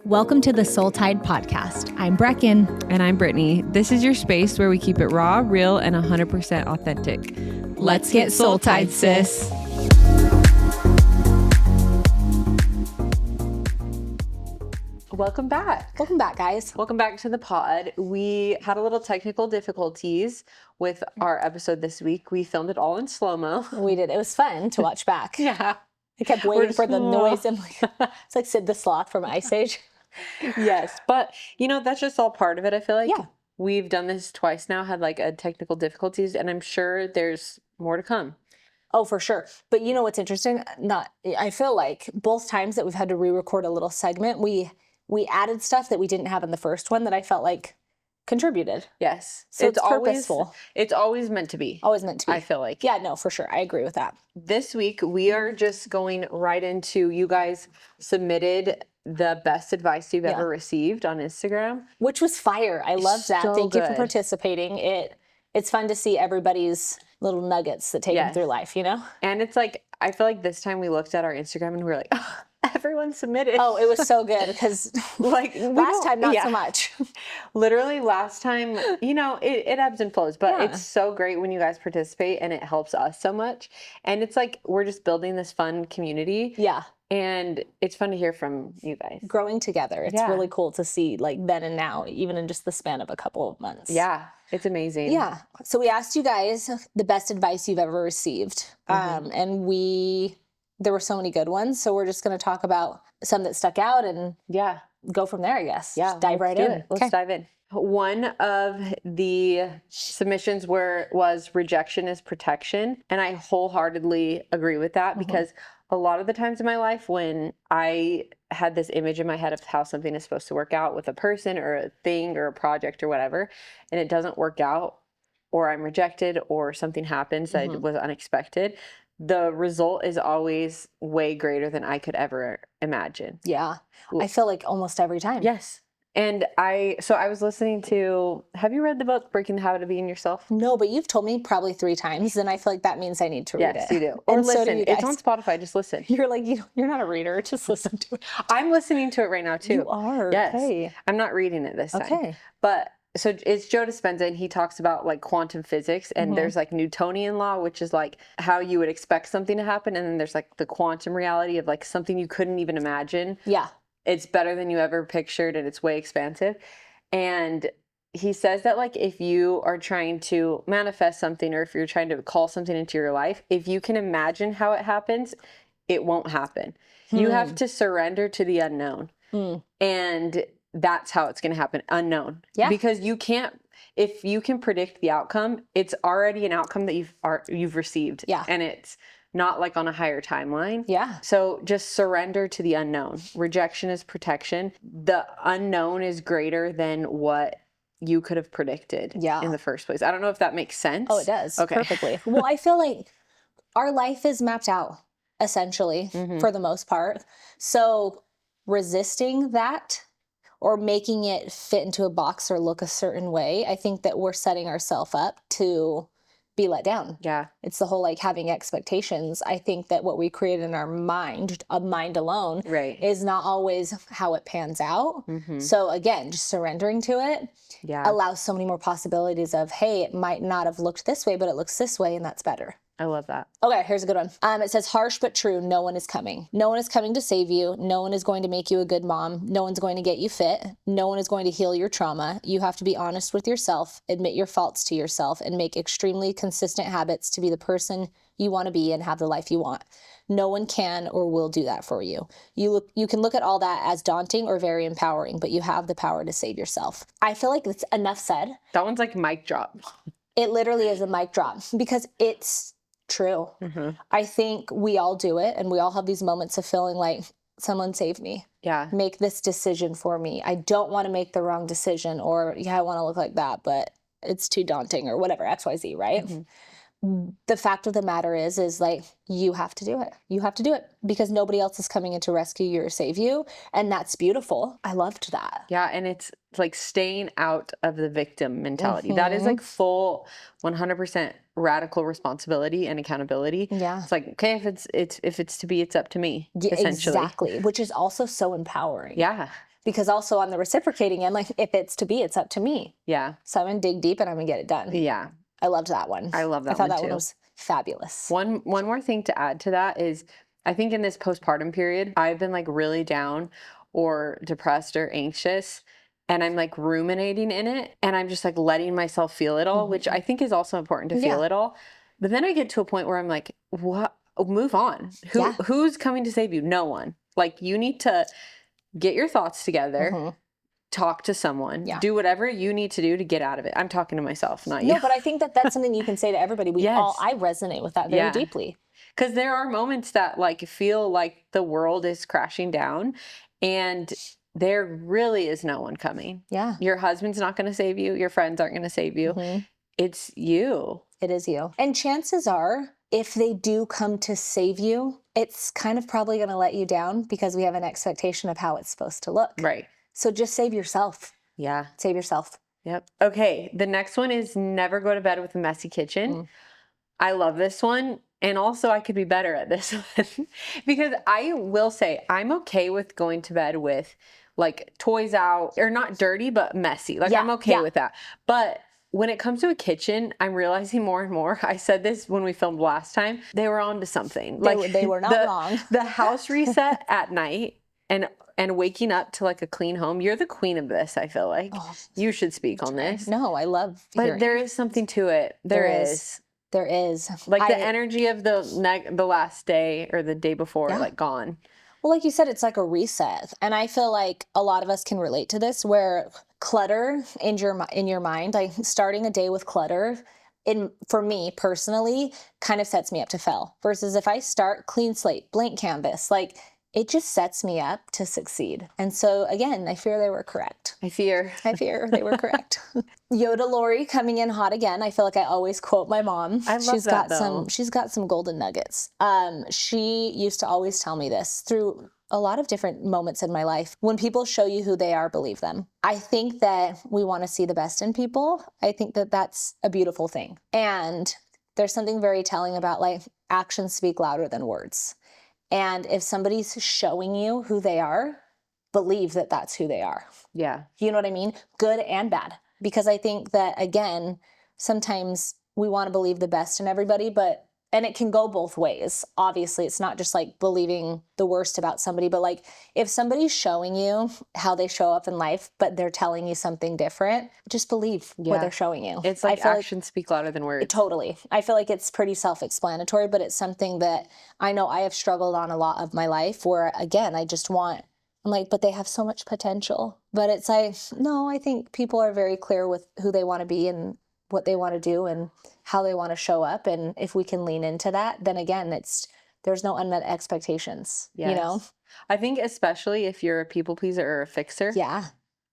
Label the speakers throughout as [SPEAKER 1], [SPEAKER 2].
[SPEAKER 1] Welcome to the Soul Tide Podcast. I'm Brecken.
[SPEAKER 2] And I'm Brittany. This is your space where we keep it raw, real, and 100% authentic.
[SPEAKER 1] Let's get Soul Tide, sis.
[SPEAKER 2] Welcome back.
[SPEAKER 1] Welcome back, guys.
[SPEAKER 2] Welcome back to the pod. We had a little technical difficulties with our episode this week. We filmed it all in slow-mo.
[SPEAKER 1] We did. It was fun to watch back.
[SPEAKER 2] Yeah.
[SPEAKER 1] I kept waiting for the noise. And it's like Sid the Sloth from Ice Age.
[SPEAKER 2] Yes, but that's just all part of it. I feel like
[SPEAKER 1] Yeah.
[SPEAKER 2] we've done this twice now, had like a technical difficulties, and I'm sure there's more to come.
[SPEAKER 1] Oh, for sure. But you know what's interesting? I feel like both times that we've had to re-record a little segment, we added stuff that we didn't have in the first one that I felt like contributed.
[SPEAKER 2] Yes.
[SPEAKER 1] So it's purposeful.
[SPEAKER 2] It's always meant to be.
[SPEAKER 1] Always meant to be.
[SPEAKER 2] I feel like.
[SPEAKER 1] Yeah, no, for sure. I agree with that.
[SPEAKER 2] This week, we are just going right into, you guys submitted the best advice you've ever received on Instagram.
[SPEAKER 1] Which was fire. I love that.
[SPEAKER 2] So
[SPEAKER 1] Thank you for
[SPEAKER 2] good.
[SPEAKER 1] participating. It's fun to see everybody's little nuggets that take them through life,
[SPEAKER 2] And it's like, I feel like this time we looked at our Instagram and we were like, oh, everyone submitted.
[SPEAKER 1] Oh, it was so good because
[SPEAKER 2] like
[SPEAKER 1] last time, not so much.
[SPEAKER 2] Literally last time, it ebbs and flows, but it's so great when you guys participate and it helps us so much. And it's like, we're just building this fun community.
[SPEAKER 1] Yeah.
[SPEAKER 2] And it's fun to hear from you guys.
[SPEAKER 1] Growing together. It's really cool to see like then and now, even in just the span of a couple of months.
[SPEAKER 2] Yeah. It's amazing.
[SPEAKER 1] Yeah. So we asked you guys the best advice you've ever received. And there were so many good ones. So we're just going to talk about some that stuck out and go from there, I guess.
[SPEAKER 2] Yeah.
[SPEAKER 1] Just dive right in.
[SPEAKER 2] Let's dive in. One of the submissions was rejection is protection. And I wholeheartedly agree with that because a lot of the times in my life when I had this image in my head of how something is supposed to work out with a person or a thing or a project or whatever, and it doesn't work out, or I'm rejected or something happens that was unexpected, the result is always way greater than I could ever imagine.
[SPEAKER 1] Yeah. I feel like almost every time.
[SPEAKER 2] Yes. And I was listening to, have you read the book, Breaking the Habit of Being Yourself?
[SPEAKER 1] No, but you've told me probably 3 times, and I feel like that means I need to read it.
[SPEAKER 2] Yes, you do. Or
[SPEAKER 1] and
[SPEAKER 2] listen.
[SPEAKER 1] So do you guys.
[SPEAKER 2] It's on Spotify. Just listen.
[SPEAKER 1] You're like, you're not a reader. Just listen to it.
[SPEAKER 2] I'm listening to it right now, too.
[SPEAKER 1] You are?
[SPEAKER 2] Yes.
[SPEAKER 1] Okay.
[SPEAKER 2] I'm not reading it this time.
[SPEAKER 1] Okay.
[SPEAKER 2] But so it's Joe Dispenza, and he talks about like quantum physics, and there's like Newtonian law, which is like how you would expect something to happen. And then there's like the quantum reality of like something you couldn't even imagine.
[SPEAKER 1] Yeah.
[SPEAKER 2] It's better than you ever pictured, and it's way expansive. And he says that like if you are trying to manifest something or if you're trying to call something into your life, if you can imagine how it happens, it won't happen. You have to surrender to the unknown. And that's how it's going to happen, unknown. Yeah. Because if you can predict the outcome, it's already an outcome that you've received. Yeah. And it's not like on a higher timeline. Yeah. So just surrender to the unknown. Rejection is protection. The unknown is greater than what you could have predicted in the first place. I don't know if that makes sense.
[SPEAKER 1] Oh, it does. Okay. Perfectly. Well, I feel like our life is mapped out, essentially, for the most part. So resisting that or making it fit into a box or look a certain way, I think that we're setting ourselves up to be let down. Yeah. It's the whole like having expectations. I think that what we create in our mind, a mind alone, is not always how it pans out. So again, just surrendering to it allows so many more possibilities of, hey, it might not have looked this way, but it looks this way, and that's better.
[SPEAKER 2] I love that.
[SPEAKER 1] Okay, here's a good one. It says, harsh but true, no one is coming. No one is coming to save you. No one is going to make you a good mom. No one's going to get you fit. No one is going to heal your trauma. You have to be honest with yourself, admit your faults to yourself, and make extremely consistent habits to be the person you want to be and have the life you want. No one can or will do that for you. You can look at all that as daunting or very empowering, but you have the power to save yourself. I feel like it's enough said.
[SPEAKER 2] That one's like mic drop.
[SPEAKER 1] It literally is a mic drop because it's true. I think we all do it, and we all have these moments of feeling like someone save me. Yeah. Make this decision for me. I don't want to make the wrong decision, or I want to look like that, but it's too daunting, or whatever, XYZ, right? The fact of the matter is like, you have to do it. You have to do it because nobody else is coming in to rescue you or save you. And that's beautiful. I loved that.
[SPEAKER 2] Yeah. And it's like staying out of the victim mentality. That is like full 100% radical responsibility and accountability. Yeah. It's like, okay, if it's to be, it's up to me, essentially.
[SPEAKER 1] Exactly. Which is also so empowering.
[SPEAKER 2] Yeah.
[SPEAKER 1] Because also on the reciprocating end, like if it's to be, it's up to me.
[SPEAKER 2] Yeah.
[SPEAKER 1] So I'm gonna dig deep and I'm gonna get it done.
[SPEAKER 2] Yeah.
[SPEAKER 1] I loved that one.
[SPEAKER 2] I love that
[SPEAKER 1] I thought
[SPEAKER 2] one
[SPEAKER 1] that
[SPEAKER 2] too.
[SPEAKER 1] one was fabulous.
[SPEAKER 2] One more thing to add to that is I think in this postpartum period, I've been like really down or depressed or anxious, and I'm like ruminating in it, and I'm just like letting myself feel it all, which I think is also important to feel
[SPEAKER 1] Yeah.
[SPEAKER 2] it all. But then I get to a point where I'm like, what? Move on.
[SPEAKER 1] Yeah.
[SPEAKER 2] Who's coming to save you? No one. Like you need to get your thoughts together, talk to someone,
[SPEAKER 1] Yeah.
[SPEAKER 2] do whatever you need to do to get out of it. I'm talking to myself, not you.
[SPEAKER 1] No, but I think that that's something you can say to everybody.
[SPEAKER 2] Yes.
[SPEAKER 1] I resonate with that very
[SPEAKER 2] Yeah.
[SPEAKER 1] deeply.
[SPEAKER 2] Because there are moments that like feel like the world is crashing down, and there really is no one coming.
[SPEAKER 1] Yeah.
[SPEAKER 2] Your husband's not going to save you. Your friends aren't going to save you. It's you.
[SPEAKER 1] It is you. And chances are, if they do come to save you, it's kind of probably going to let you down because we have an expectation of how it's supposed to look.
[SPEAKER 2] Right.
[SPEAKER 1] So just save yourself.
[SPEAKER 2] Yeah.
[SPEAKER 1] Save yourself.
[SPEAKER 2] Yep. Okay. The next one is never go to bed with a messy kitchen. I love this one. And also I could be better at this one because I will say I'm okay with going to bed with like toys out or not dirty, but messy. Like I'm okay with that. But when it comes to a kitchen, I'm realizing more and more. I said this when we filmed last time. They were on to something.
[SPEAKER 1] They were not wrong.
[SPEAKER 2] The house reset at night and waking up to like a clean home. You're the queen of this, I feel like. You should speak on this.
[SPEAKER 1] No, I love
[SPEAKER 2] But there is something to it. There is.
[SPEAKER 1] There is.
[SPEAKER 2] Like the energy of the last day or the day before, like gone.
[SPEAKER 1] Well, like you said, it's like a reset. And I feel like a lot of us can relate to this where clutter in your mind, like starting a day with clutter, for me personally, kind of sets me up to fail. Versus if I start clean slate, blank canvas, like it just sets me up to succeed. And so again, I fear they were correct.
[SPEAKER 2] I fear
[SPEAKER 1] they were correct. Yoda Lori coming in hot again. I feel like I always quote my mom.
[SPEAKER 2] I love
[SPEAKER 1] She's got some golden nuggets. She used to always tell me this through a lot of different moments in my life. When people show you who they are, believe them. I think that we want to see the best in people. I think that that's a beautiful thing. And there's something very telling about like actions speak louder than words. And if somebody's showing you who they are, believe that that's who they are.
[SPEAKER 2] Yeah.
[SPEAKER 1] You know what I mean? Good and bad. Because I think that, again, sometimes we want to believe the best in everybody, and it can go both ways. Obviously, it's not just like believing the worst about somebody, but like if somebody's showing you how they show up in life, but they're telling you something different, just believe what they're showing you.
[SPEAKER 2] It's like actions speak louder than words.
[SPEAKER 1] Totally. I feel like it's pretty self-explanatory, but it's something that I know I have struggled on a lot of my life where, again, I'm like, but they have so much potential. But it's like, no, I think people are very clear with who they want to be and what they want to do and how they want to show up. And if we can lean into that, then again, there's no unmet expectations, you know?
[SPEAKER 2] I think especially if you're a people pleaser or a fixer.
[SPEAKER 1] Yeah.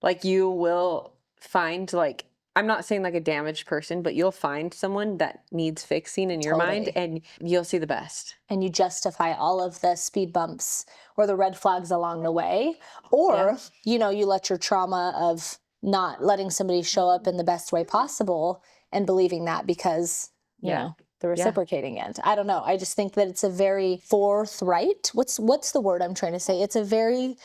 [SPEAKER 2] Like you will find like, I'm not saying like a damaged person, but you'll find someone that needs fixing in your mind and you'll see the best. And
[SPEAKER 1] you justify all of the speed bumps or the red flags along the way. Or, you know, you let your trauma of not letting somebody show up in the best way possible and believing that because, you know, the reciprocating end. I don't know. I just think that it's a very forthright. What's the word I'm trying to say? It's a very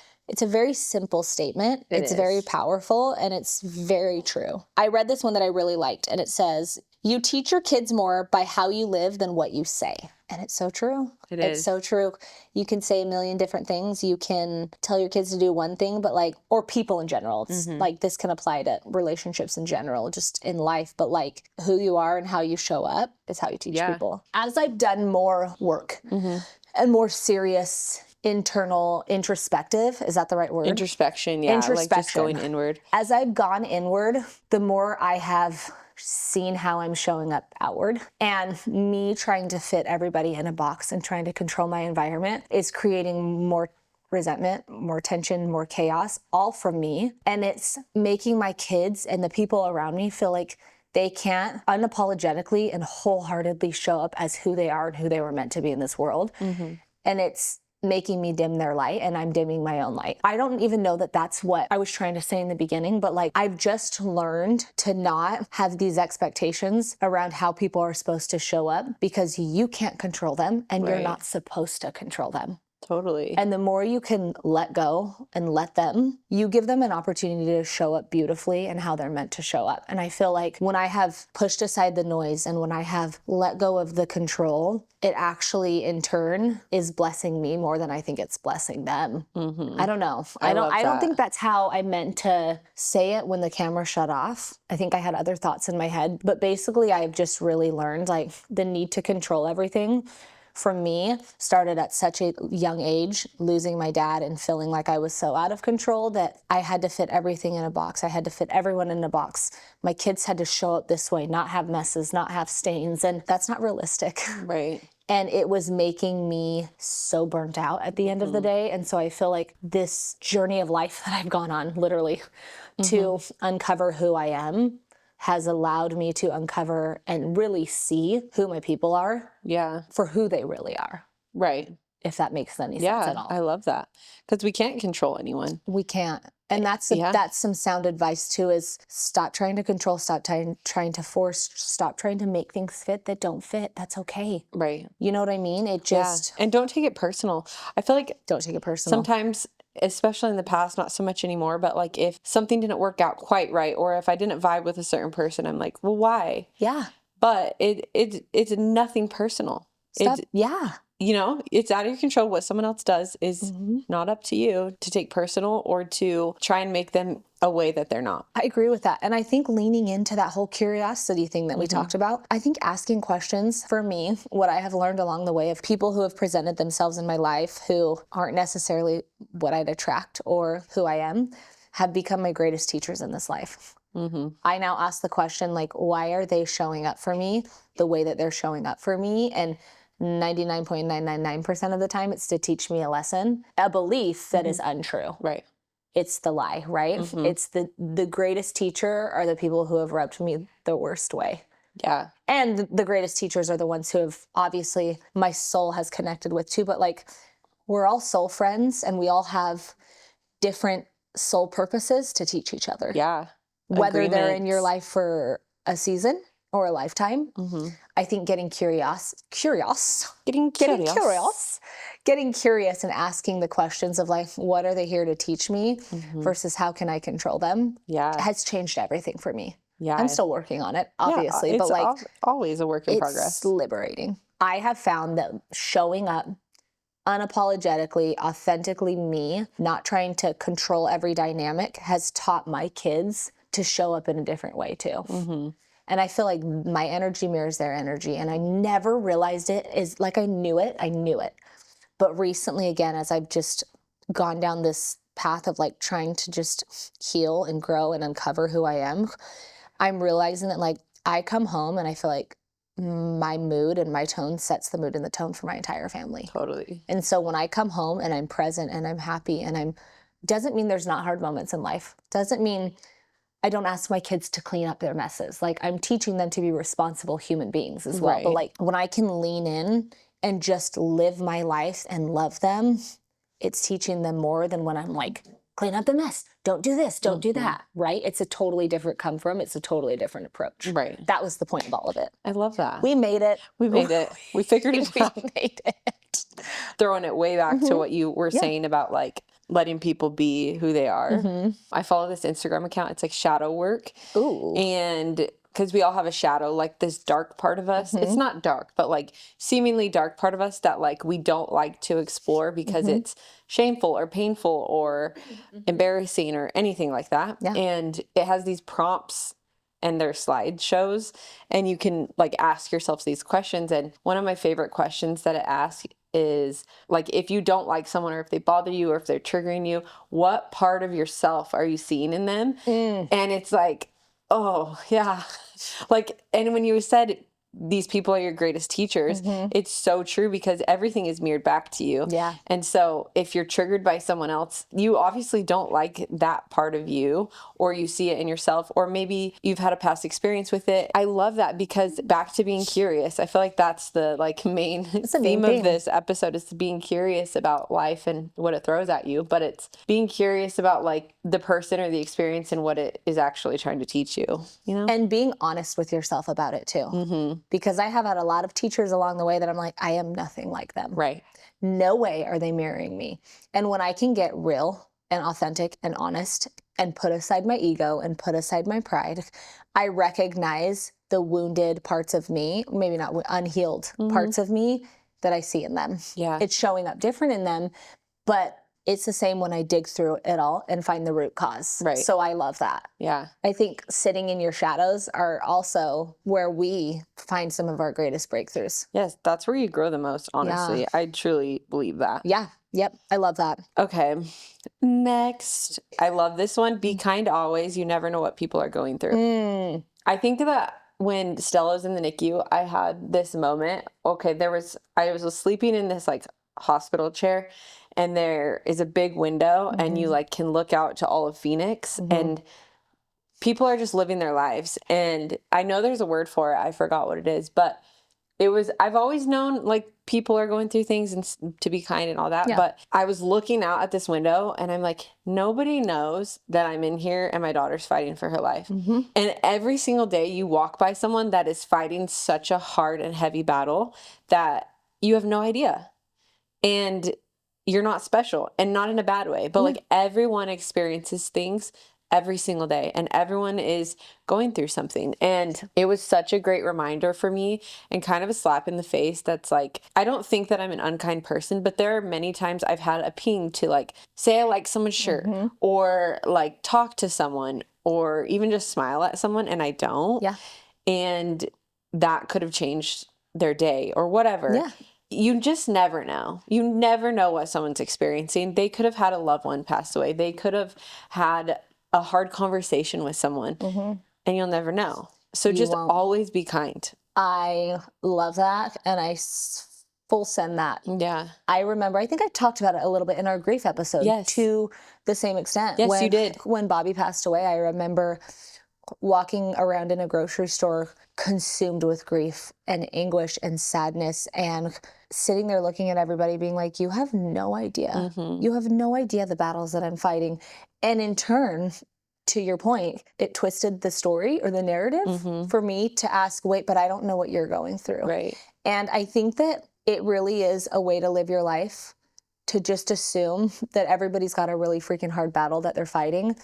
[SPEAKER 1] simple statement. It's very powerful and it's very true. I read this one that I really liked and it says, you teach your kids more by how you live than what you say. And it's so true. It's so true. You can say a million different things. You can tell your kids to do one thing, but like, or people in general. It's like this can apply to relationships in general, just in life. But like who you are and how you show up is how you teach people. As I've done more work and more serious internal introspective, is that the right word?
[SPEAKER 2] Introspection, yeah. Like just going inward.
[SPEAKER 1] As I've gone inward, the more I have seen how I'm showing up outward, and me trying to fit everybody in a box and trying to control my environment is creating more resentment, more tension, more chaos, all from me. And it's making my kids and the people around me feel like they can't unapologetically and wholeheartedly show up as who they are and who they were meant to be in this world. And it's making me dim their light and I'm dimming my own light. I don't even know that that's what I was trying to say in the beginning, but like I've just learned to not have these expectations around how people are supposed to show up because you can't control them and you're not supposed to control them.
[SPEAKER 2] Totally.
[SPEAKER 1] And the more you can let go and let them, you give them an opportunity to show up beautifully and how they're meant to show up. And I feel like when I have pushed aside the noise and when I have let go of the control, it actually in turn is blessing me more than I think it's blessing them. I don't know.
[SPEAKER 2] I love
[SPEAKER 1] I don't
[SPEAKER 2] that.
[SPEAKER 1] think that's how I meant to say it when the camera shut off. I think I had other thoughts in my head, but basically I've just really learned like the need to control everything for me started at such a young age, losing my dad and feeling like I was so out of control that I had to fit everything in a box. I had to fit everyone in a box. My kids had to show up this way, not have messes, not have stains, and that's not realistic.
[SPEAKER 2] Right.
[SPEAKER 1] And it was making me so burnt out at the end of the day. And so I feel like this journey of life that I've gone on, literally, to uncover who I am has allowed me to uncover and really see who my people are
[SPEAKER 2] Yeah.
[SPEAKER 1] for who they really are,
[SPEAKER 2] Right.
[SPEAKER 1] if that makes any sense at all.
[SPEAKER 2] I love that. Because we can't control anyone.
[SPEAKER 1] We can't. And that's some sound advice too, is stop trying to control, stop trying to force, stop trying to make things fit that don't fit. That's okay.
[SPEAKER 2] Right.
[SPEAKER 1] You know what I mean? It just,
[SPEAKER 2] And don't take it personal. I feel like
[SPEAKER 1] don't take it personal.
[SPEAKER 2] sometimes, especially in the past, not so much anymore, but like if something didn't work out quite right, or if I didn't vibe with a certain person, I'm like, well, why?
[SPEAKER 1] Yeah.
[SPEAKER 2] But it's nothing personal.
[SPEAKER 1] Stop. Yeah.
[SPEAKER 2] You know, it's out of your control. What someone else does is not up to you to take personal or to try and make them a way that they're not.
[SPEAKER 1] I agree with that. And I think leaning into that whole curiosity thing that we talked about, I think asking questions for me, what I have learned along the way of people who have presented themselves in my life who aren't necessarily what I'd attract or who I am, have become my greatest teachers in this life. I now ask the question, like, why are they showing up for me the way that they're showing up for me? And 99.999% of the time, it's to teach me a lesson, a belief that is untrue.
[SPEAKER 2] Right.
[SPEAKER 1] It's the lie, right? It's the greatest teacher are the people who have rubbed me the worst way.
[SPEAKER 2] Yeah.
[SPEAKER 1] And the greatest teachers are the ones who have, obviously, my soul has connected with too. But like, we're all soul friends and we all have different soul purposes to teach each other.
[SPEAKER 2] Yeah.
[SPEAKER 1] Whether they're in your life for a season or a lifetime. I think getting curious and asking the questions of like, what are they here to teach me versus how can I control them? Has changed everything for me. I'm still working on it, obviously, but like
[SPEAKER 2] always a work in progress.
[SPEAKER 1] It's liberating. I have found that showing up unapologetically, authentically me, not trying to control every dynamic, has taught my kids to show up in a different way too. And I feel like my energy mirrors their energy. And I never realized it is like I knew it. But recently, again, as I've just gone down this path of like trying to just heal and grow and uncover who I am, I'm realizing that like I come home and I feel like my mood and my tone sets the mood and the tone for my entire family.
[SPEAKER 2] Totally.
[SPEAKER 1] And so when I come home and I'm present and I'm happy and doesn't mean there's not hard moments in life. Doesn't mean I don't ask my kids to clean up their messes. Like I'm teaching them to be responsible human beings as well. But like when I can lean in and just live my life and love them, it's teaching them more than when I'm like, clean up the mess. Don't do this. Don't do that. Right? It's a totally different come from. It's a totally different approach.
[SPEAKER 2] Right.
[SPEAKER 1] That was the point of all of it.
[SPEAKER 2] I love that.
[SPEAKER 1] We made it.
[SPEAKER 2] We made it. We figured it out.
[SPEAKER 1] We made it.
[SPEAKER 2] Throwing it way back to what you were saying about like letting people be who they are. I follow this Instagram account. It's like shadow work.
[SPEAKER 1] Ooh.
[SPEAKER 2] And because we all have a shadow, like this dark part of us. It's not dark, but like seemingly dark part of us that like we don't like to explore because it's shameful or painful or embarrassing or anything like that.
[SPEAKER 1] Yeah.
[SPEAKER 2] And it has these prompts and their slideshows, and you can like ask yourself these questions. And one of my favorite questions that it asks is like, if you don't like someone or if they bother you or if they're triggering you, what part of yourself are you seeing in them? And it's like, oh yeah. Like, and when you said these people are your greatest teachers, it's so true because everything is mirrored back to you.
[SPEAKER 1] Yeah.
[SPEAKER 2] And so if you're triggered by someone else, you obviously don't like that part of you, or you see it in yourself, or maybe you've had a past experience with it. I love that because back to being curious. I feel like that's the like main theme of this episode is being curious about life and what it throws at you. But it's being curious about like the person or the experience and what it is actually trying to teach you, you know?
[SPEAKER 1] And being honest with yourself about it too. Because I have had a lot of teachers along the way that I'm like, I am nothing like them.
[SPEAKER 2] Right.
[SPEAKER 1] no way are they marrying me. And when I can get real and authentic and honest and put aside my ego and put aside my pride, I recognize the wounded parts of me, maybe not unhealed parts of me that I see in them.
[SPEAKER 2] Yeah.
[SPEAKER 1] It's showing up different in them, but it's the same when I dig through it all and find the root cause.
[SPEAKER 2] Right.
[SPEAKER 1] So I love that.
[SPEAKER 2] Yeah.
[SPEAKER 1] I think sitting in your shadows are also where we find some of our greatest breakthroughs.
[SPEAKER 2] Yes, that's where you grow the most, honestly.
[SPEAKER 1] Yeah.
[SPEAKER 2] I truly believe that.
[SPEAKER 1] Yeah. Yep. I love that.
[SPEAKER 2] Okay. Next. I love this one. Be kind always. You never know what people are going through. I think that when Stella was in the NICU, I had this moment. Okay, I was sleeping in this like hospital chair, and there is a big window, and you like can look out to all of Phoenix, and people are just living their lives. And I know there's a word for it. I forgot what it is, but I've always known like people are going through things and to be kind and all that.
[SPEAKER 1] Yeah.
[SPEAKER 2] But I was looking out at this window and I'm like, nobody knows that I'm in here and my daughter's fighting for her life. And every single day you walk by someone that is fighting such a hard and heavy battle that you have no idea. And you're not special, and not in a bad way, but like everyone experiences things every single day, and everyone is going through something. And it was such a great reminder for me, and kind of a slap in the face that's like, I don't think that I'm an unkind person, but there are many times I've had a ping to like say I like someone's shirt, or like talk to someone, or even just smile at someone, and I don't.
[SPEAKER 1] Yeah.
[SPEAKER 2] And that could have changed their day or whatever.
[SPEAKER 1] Yeah.
[SPEAKER 2] You just never know. You never know what someone's experiencing. They could have had a loved one pass away. They could have had a hard conversation with someone, and you'll never know. So just always be kind.
[SPEAKER 1] I love that, and I full send that.
[SPEAKER 2] Yeah.
[SPEAKER 1] I remember, I think I talked about it a little bit in our grief episode.
[SPEAKER 2] Yes.
[SPEAKER 1] To the same extent.
[SPEAKER 2] Yes, you did.
[SPEAKER 1] When Bobby passed away, I remember walking around in a grocery store consumed with grief and anguish and sadness, and sitting there looking at everybody being like, you have no idea. You have no idea the battles that I'm fighting. And in turn, to your point, it twisted the story or the narrative for me to ask, wait, but I don't know what you're going through.
[SPEAKER 2] Right.
[SPEAKER 1] And I think that it really is a way to live your life, to just assume that everybody's got a really freaking hard battle that they're fighting,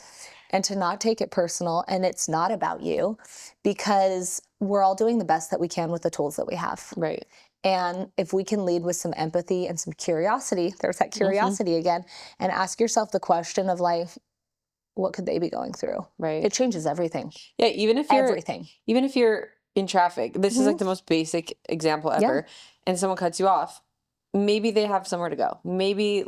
[SPEAKER 1] and to not take it personal. And it's not about you, because we're all doing the best that we can with the tools that we have.
[SPEAKER 2] Right.
[SPEAKER 1] And if we can lead with some empathy and some curiosity, there's that curiosity again, and ask yourself the question of like, what could they be going through?
[SPEAKER 2] Right.
[SPEAKER 1] It changes everything.
[SPEAKER 2] Yeah. Even if you're in traffic, this is like the most basic example ever, and someone cuts you off, maybe they have somewhere to go. Maybe,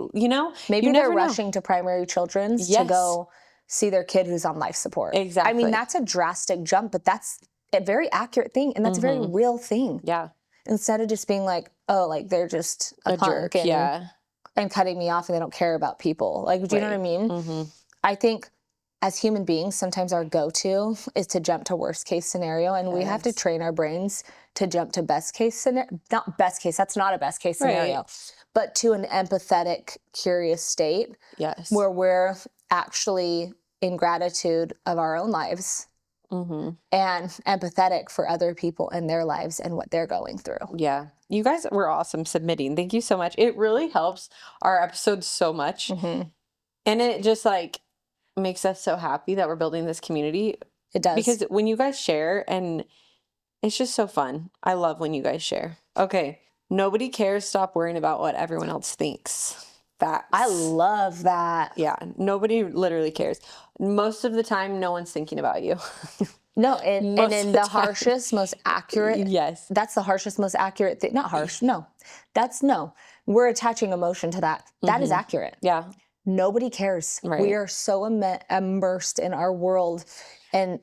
[SPEAKER 1] maybe they're rushing to primary children's to go see their kid who's on life support.
[SPEAKER 2] Exactly.
[SPEAKER 1] I mean, that's a drastic jump, but that's a very accurate thing, and that's a very real thing.
[SPEAKER 2] Yeah.
[SPEAKER 1] Instead of just being like, oh, like they're just a punk
[SPEAKER 2] jerk,
[SPEAKER 1] and cutting me off, and they don't care about people. Like, do you know what I mean? I think as human beings, sometimes our go-to is to jump to worst case scenario, and we have to train our brains to jump to best case scenario. Not best case, that's not a best case scenario, but to an empathetic, curious state.
[SPEAKER 2] Yes.
[SPEAKER 1] Where we're actually in gratitude of our own lives and empathetic for other people and their lives and what they're going through.
[SPEAKER 2] Yeah. You guys were awesome submitting. Thank you so much. It really helps our episodes so much. And it just like makes us so happy that we're building this community.
[SPEAKER 1] It does.
[SPEAKER 2] Because when you guys share, and it's just so fun. I love when you guys share. Okay. Nobody cares. Stop worrying about what everyone else thinks. Facts.
[SPEAKER 1] I love that.
[SPEAKER 2] Yeah. Nobody literally cares. Most of the time, no one's thinking about you.
[SPEAKER 1] No, and in the harshest, most accurate.
[SPEAKER 2] Yes.
[SPEAKER 1] That's the harshest, most accurate thing. Not harsh. No. We're attaching emotion to that. That is accurate.
[SPEAKER 2] Yeah.
[SPEAKER 1] Nobody cares.
[SPEAKER 2] Right.
[SPEAKER 1] We are so immersed in our world and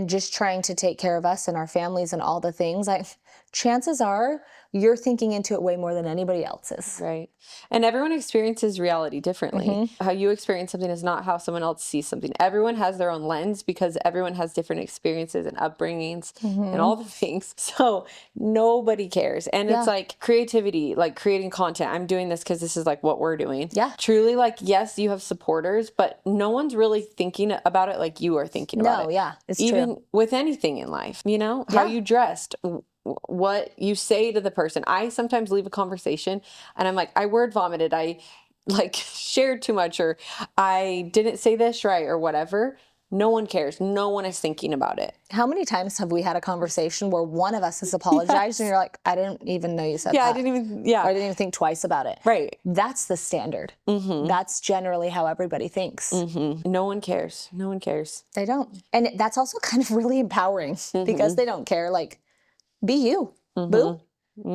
[SPEAKER 1] just trying to take care of us and our families and all the things. Like, chances are you're thinking into it way more than anybody else is.
[SPEAKER 2] Right. And everyone experiences reality differently. How you experience something is not how someone else sees something. Everyone has their own lens because everyone has different experiences and upbringings and all the things. So nobody cares. And it's like creativity, like creating content. I'm doing this because this is like what we're doing.
[SPEAKER 1] Yeah.
[SPEAKER 2] Truly, like, yes, you have supporters, but no one's really thinking about it like you are thinking about it.
[SPEAKER 1] No, yeah. It's
[SPEAKER 2] Even
[SPEAKER 1] true.
[SPEAKER 2] with anything in life, how you dressed, what you say to the person. I sometimes leave a conversation and I'm like, I word vomited. I like shared too much, or I didn't say this right, or whatever. No one cares. No one is thinking about it.
[SPEAKER 1] How many times have we had a conversation where one of us has apologized and
[SPEAKER 2] Yes.
[SPEAKER 1] you're like, I didn't even know you said
[SPEAKER 2] Yeah, I
[SPEAKER 1] that.
[SPEAKER 2] didn't even,
[SPEAKER 1] Or
[SPEAKER 2] yeah,
[SPEAKER 1] I didn't even think twice about it.
[SPEAKER 2] right.
[SPEAKER 1] That's the standard. That's generally how everybody thinks.
[SPEAKER 2] No one cares. No one cares.
[SPEAKER 1] They don't. And that's also kind of really empowering because they don't care. Like, be you, boo.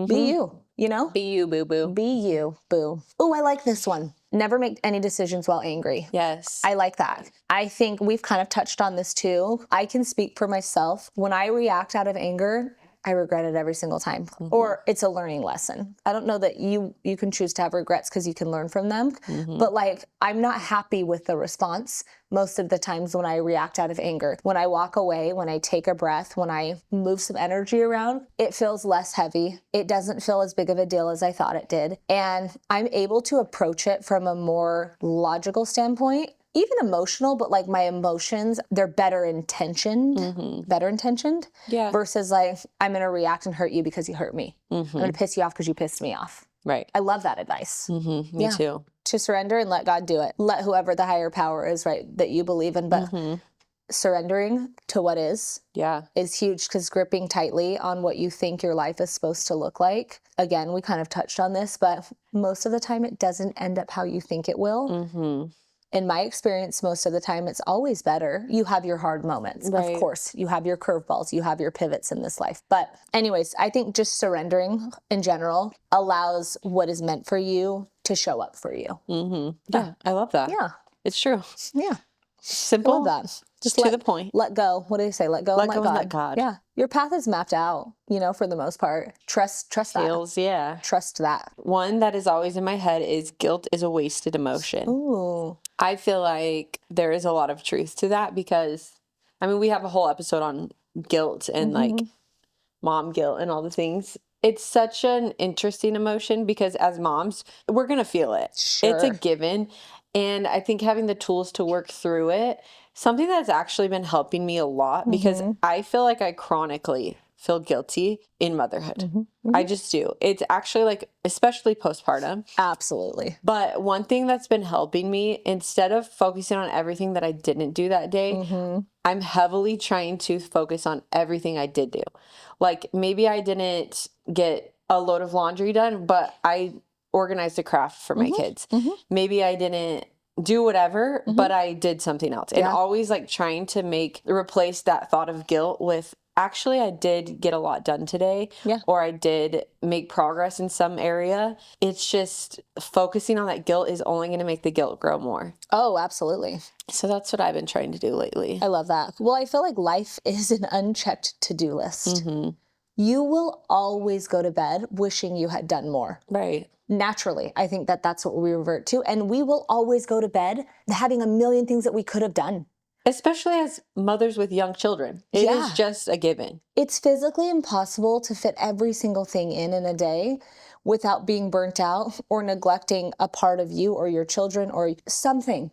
[SPEAKER 1] Be you, you know?
[SPEAKER 2] Be you, boo boo.
[SPEAKER 1] Be you, boo. Oh, I like this one. Never make any decisions while angry.
[SPEAKER 2] Yes.
[SPEAKER 1] I like that. I think we've kind of touched on this too. I can speak for myself. When I react out of anger, I regret it every single time. Or it's a learning lesson. I don't know that you can choose to have regrets because you can learn from them. But like, I'm not happy with the response most of the times when I react out of anger. When I walk away, when I take a breath, when I move some energy around, it feels less heavy. It doesn't feel as big of a deal as I thought it did. And I'm able to approach it from a more logical standpoint, even emotional, but like my emotions, they're better intentioned,
[SPEAKER 2] Yeah.
[SPEAKER 1] versus like, I'm going to react and hurt you because you hurt me. I'm going to piss you off because you pissed me off.
[SPEAKER 2] Right.
[SPEAKER 1] I love that advice.
[SPEAKER 2] Me too.
[SPEAKER 1] To surrender and let God do it. Let whoever the higher power is, right, that you believe in, but surrendering to what is huge, because gripping tightly on what you think your life is supposed to look like. Again, we kind of touched on this, but most of the time it doesn't end up how you think it will. In my experience, most of the time, it's always better. You have your hard moments.
[SPEAKER 2] Right.
[SPEAKER 1] Of course, you have your curveballs, you have your pivots in this life. But anyways, I think just surrendering in general allows what is meant for you to show up for you.
[SPEAKER 2] Yeah, I love that.
[SPEAKER 1] Yeah.
[SPEAKER 2] It's true.
[SPEAKER 1] Yeah.
[SPEAKER 2] Simple.
[SPEAKER 1] I love that.
[SPEAKER 2] Just to the point.
[SPEAKER 1] Let go. What do they say? Let go and let
[SPEAKER 2] go
[SPEAKER 1] God.
[SPEAKER 2] and let God.
[SPEAKER 1] Yeah. Your path is mapped out, for the most part. Trust that.
[SPEAKER 2] Feels, yeah.
[SPEAKER 1] Trust that.
[SPEAKER 2] One that is always in my head is guilt is a wasted emotion.
[SPEAKER 1] Ooh.
[SPEAKER 2] I feel like there is a lot of truth to that because, I mean, we have a whole episode on guilt and like mom guilt and all the things. It's such an interesting emotion because as moms, we're going to feel it.
[SPEAKER 1] Sure.
[SPEAKER 2] It's a given. And I think having the tools to work through it, something that's actually been helping me a lot because I feel like I chronically feel guilty in motherhood. I just do. It's actually like, especially postpartum.
[SPEAKER 1] Absolutely.
[SPEAKER 2] But one thing that's been helping me, instead of focusing on everything that I didn't do that day, I'm heavily trying to focus on everything I did do. Like maybe I didn't get a load of laundry done, but I organized a craft for my kids. Maybe I didn't do whatever, but I did something else. And always like trying to replace that thought of guilt with, actually, I did get a lot done today, or I did make progress in some area. It's just focusing on that guilt is only going to make the guilt grow more.
[SPEAKER 1] Oh, absolutely.
[SPEAKER 2] So that's what I've been trying to do lately.
[SPEAKER 1] I love that. Well, I feel like life is an unchecked to-do list. You will always go to bed wishing you had done more.
[SPEAKER 2] Right.
[SPEAKER 1] Naturally, I think that's what we revert to. And we will always go to bed having a million things that we could have done.
[SPEAKER 2] Especially as mothers with young children. It is just a given.
[SPEAKER 1] It's physically impossible to fit every single thing in a day without being burnt out or neglecting a part of you or your children or something.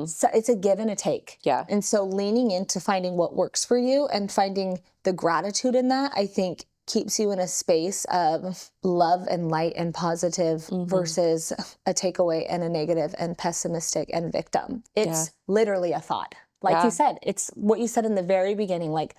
[SPEAKER 1] So it's a give and a take.
[SPEAKER 2] Yeah.
[SPEAKER 1] And so leaning into finding what works for you and finding the gratitude in that, I think keeps you in a space of love and light and positive versus a takeaway and a negative and pessimistic and victim. It's literally a thought. Like you said, it's what you said in the very beginning, like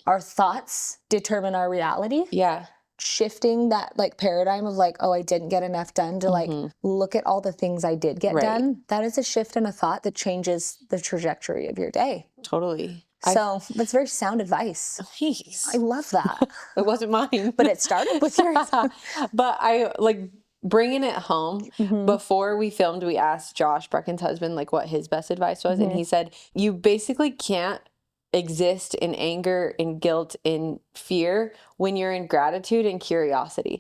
[SPEAKER 1] our thoughts determine our reality.
[SPEAKER 2] Yeah.
[SPEAKER 1] Shifting that like paradigm of like, oh, I didn't get enough done to like, look at all the things I did get done. That is a shift in a thought that changes the trajectory of your day.
[SPEAKER 2] Totally.
[SPEAKER 1] So that's very sound advice.
[SPEAKER 2] Jeez.
[SPEAKER 1] I love that.
[SPEAKER 2] It wasn't mine.
[SPEAKER 1] But it started with yours.
[SPEAKER 2] But I like bringing it home. Before we filmed, we asked Josh, Brecken's husband, like what his best advice was. And he said, you basically can't exist in anger, in guilt, in fear when you're in gratitude and curiosity.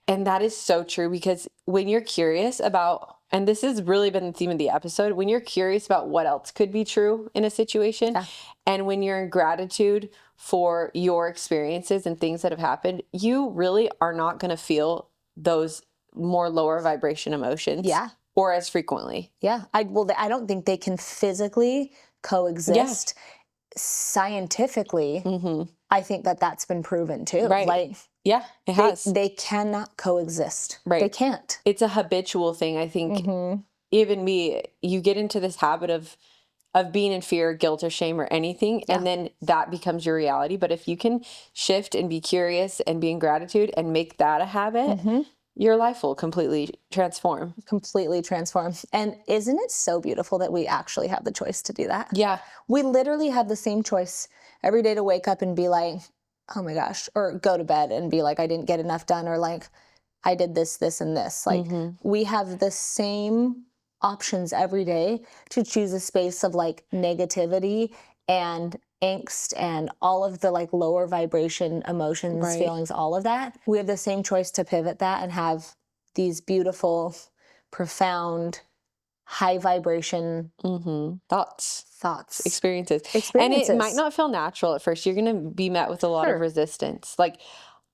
[SPEAKER 2] And that is so true because when you're curious about, and this has really been the theme of the episode, when you're curious about what else could be true in a situation, and when you're in gratitude for your experiences and things that have happened, you really are not going to feel those more lower vibration emotions or as frequently.
[SPEAKER 1] I don't think they can physically coexist scientifically. I think that that's been proven too.
[SPEAKER 2] Right.
[SPEAKER 1] Like,
[SPEAKER 2] yeah, it has.
[SPEAKER 1] They cannot coexist.
[SPEAKER 2] Right.
[SPEAKER 1] They can't.
[SPEAKER 2] It's a habitual thing. I think even me, you get into this habit of being in fear, guilt, or shame, or anything, and then that becomes your reality. But if you can shift and be curious and be in gratitude and make that a habit, your life will completely transform.
[SPEAKER 1] Completely transform. And isn't it so beautiful that we actually have the choice to do that?
[SPEAKER 2] Yeah.
[SPEAKER 1] We literally have the same choice every day to wake up and be like, oh my gosh, or go to bed and be like, I didn't get enough done, or like, I did this, this, and this. Like, we have the same options every day to choose a space of like negativity and angst and all of the like lower vibration emotions, feelings, all of that. We have the same choice to pivot that and have these beautiful, profound, high vibration
[SPEAKER 2] thoughts,
[SPEAKER 1] experiences.
[SPEAKER 2] And it might not feel natural at first. You're going to be met with a lot of resistance. Like,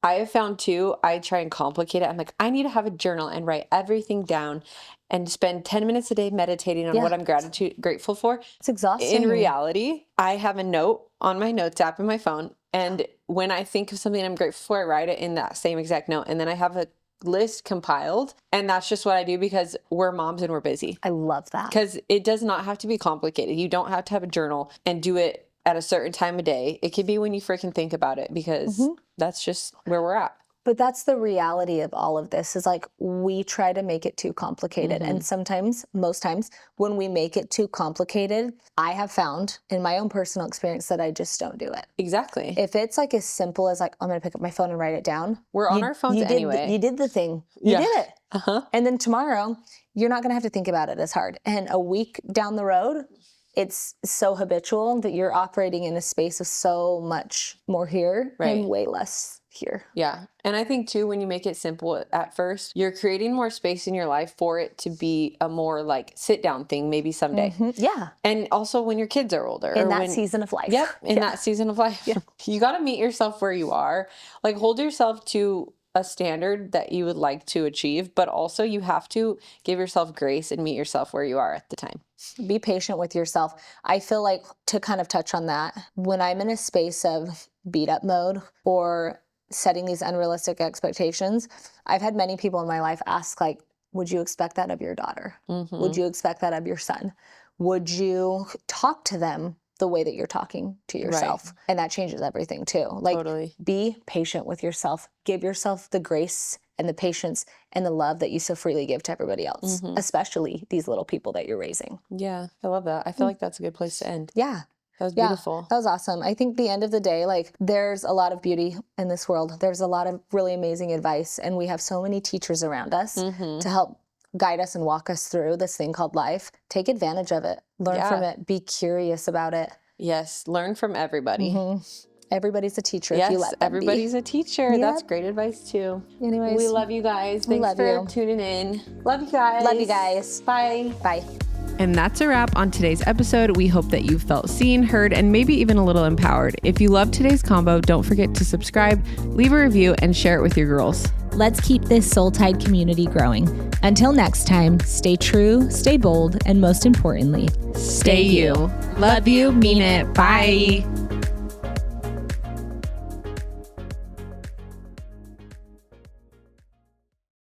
[SPEAKER 2] I have found too, I try and complicate it. I'm like, I need to have a journal and write everything down and spend 10 minutes a day meditating on what I'm grateful for.
[SPEAKER 1] It's exhausting.
[SPEAKER 2] In reality, I have a note on my notes app in my phone. And when I think of something I'm grateful for, I write it in that same exact note. And then I have a list compiled. And that's just what I do because we're moms and we're busy.
[SPEAKER 1] I love that.
[SPEAKER 2] Because it does not have to be complicated. You don't have to have a journal and do it at a certain time of day. It could be when you freaking think about it, because that's just where we're at.
[SPEAKER 1] But that's the reality of all of this, is like, we try to make it too complicated. And sometimes, most times, when we make it too complicated, I have found in my own personal experience that I just don't do it.
[SPEAKER 2] Exactly.
[SPEAKER 1] If it's like as simple as like, I'm going to pick up my phone and write it down.
[SPEAKER 2] We're on our phones anyway.
[SPEAKER 1] You did the thing. You did it. And then tomorrow, you're not going to have to think about it as hard. And a week down the road, it's so habitual that you're operating in a space of so much more here and way less here.
[SPEAKER 2] Yeah. And I think too, when you make it simple at first, you're creating more space in your life for it to be a more like sit down thing, maybe someday.
[SPEAKER 1] Yeah.
[SPEAKER 2] And also when your kids are older.
[SPEAKER 1] In that season of life.
[SPEAKER 2] Yep. In that season of life. You got to meet yourself where you are. Like, hold yourself to a standard that you would like to achieve, but also you have to give yourself grace and meet yourself where you are at the time.
[SPEAKER 1] Be patient with yourself. I feel like, to kind of touch on that, when I'm in a space of beat up mode or setting these unrealistic expectations, I've had many people in my life ask, like, would you expect that of your daughter? Would you expect that of your son? Would you talk to them the way that you're talking to yourself? And that changes everything too. Like, be patient with yourself. Give yourself the grace and the patience and the love that you so freely give to everybody else, especially these little people that you're raising.
[SPEAKER 2] Yeah, I love that. I feel like that's a good place to end.
[SPEAKER 1] Yeah.
[SPEAKER 2] That was beautiful.
[SPEAKER 1] That was awesome. I think the end of the day, like, there's a lot of beauty in this world. There's a lot of really amazing advice, and we have so many teachers around us to help guide us and walk us through this thing called life. Take advantage of it. Learn from it. Be curious about it.
[SPEAKER 2] Yes, learn from everybody.
[SPEAKER 1] Everybody's a teacher if you let them
[SPEAKER 2] everybody's a teacher. Yep. That's great advice too.
[SPEAKER 1] Anyways,
[SPEAKER 2] we love you guys. Thanks for tuning in. Love you guys.
[SPEAKER 1] Love you guys.
[SPEAKER 2] Bye.
[SPEAKER 1] Bye.
[SPEAKER 2] And that's a wrap on today's episode. We hope that you felt seen, heard, and maybe even a little empowered. If you loved today's combo, don't forget to subscribe, leave a review, and share it with your girls.
[SPEAKER 1] Let's keep this Soul Tide community growing. Until next time, stay true, stay bold, and most importantly,
[SPEAKER 2] stay you. Love you, mean it. Bye.